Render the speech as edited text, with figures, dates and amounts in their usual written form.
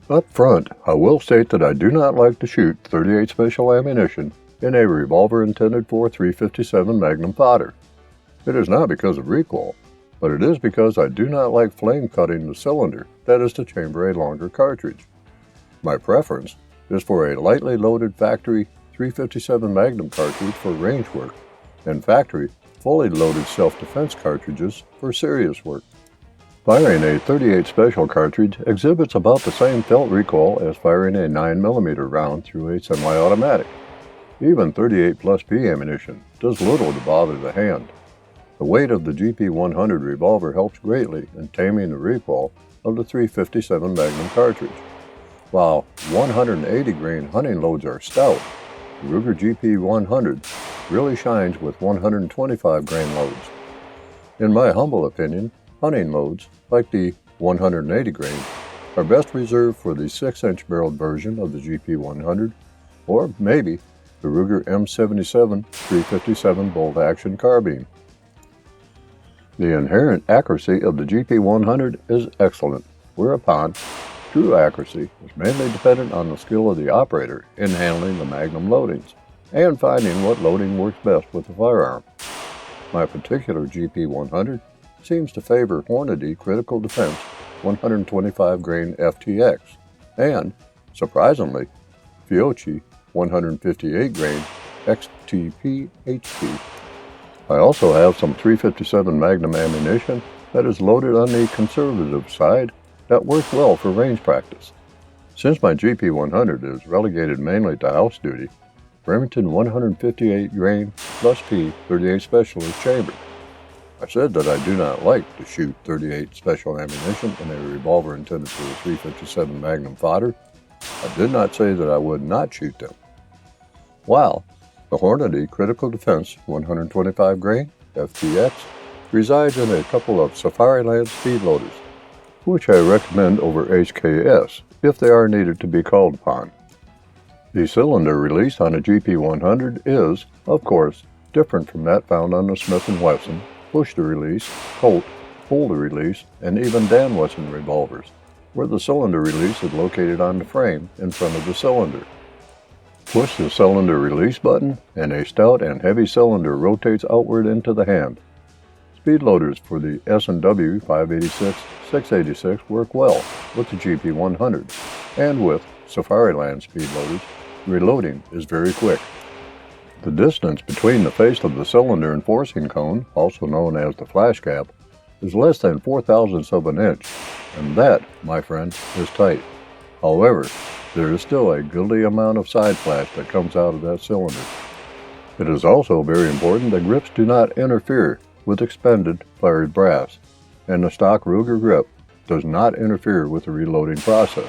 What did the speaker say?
Up front, I will state that I do not like to shoot .38 special ammunition in a revolver intended for .357 Magnum fodder. It is not because of recoil, but it is because I do not like flame cutting the cylinder that is to chamber a longer cartridge. My preference is for a lightly loaded factory .357 Magnum cartridge for range work and factory fully loaded self-defense cartridges for serious work. Firing a .38 special cartridge exhibits about the same felt recoil as firing a 9mm round through a semi-automatic. Even .38 plus P ammunition does little to bother the hand. The weight of the GP100 revolver helps greatly in taming the recoil of the .357 Magnum cartridge. While 180 grain hunting loads are stout, the Ruger GP100 really shines with 125 grain loads. In my humble opinion, hunting loads, like the 180 grain, are best reserved for the 6-inch barreled version of the GP100, or maybe the Ruger M77 .357 bolt-action carbine. The inherent accuracy of the GP100 is excellent, whereupon true accuracy is mainly dependent on the skill of the operator in handling the Magnum loadings and finding what loading works best with the firearm. My particular GP100 seems to favor Hornady Critical Defense 125 grain FTX and, surprisingly, Fiocchi 158 grain XTP HP. I also have some .357 Magnum ammunition that is loaded on the conservative side that works well for range practice. Since my GP100 is relegated mainly to house duty, Remington 158 grain plus P .38 special is chambered. I said that I do not like to shoot .38 special ammunition in a revolver intended for the .357 Magnum fodder. I did not say that I would not shoot them. While the Hornady Critical Defense 125 grain FTX resides in a couple of Safariland speed loaders, which I recommend over HKS if they are needed to be called upon. The cylinder release on a GP100 is, of course, different from that found on the Smith & Wesson, push-to-release, Colt, pull-to-release, and even Dan Wesson revolvers, where the cylinder release is located on the frame in front of the cylinder. Push the cylinder release button, and a stout and heavy cylinder rotates outward into the hand. Speed loaders for the S&W 586, 686 work well with the GP100, and with Safariland speed loaders, reloading is very quick. The distance between the face of the cylinder and forcing cone, also known as the flash cap, is less than 0.004 of an inch, and that, my friend, is tight. However, there is still a goodly amount of side flash that comes out of that cylinder. It is also very important that grips do not interfere with expended fired brass, and the stock Ruger grip does not interfere with the reloading process.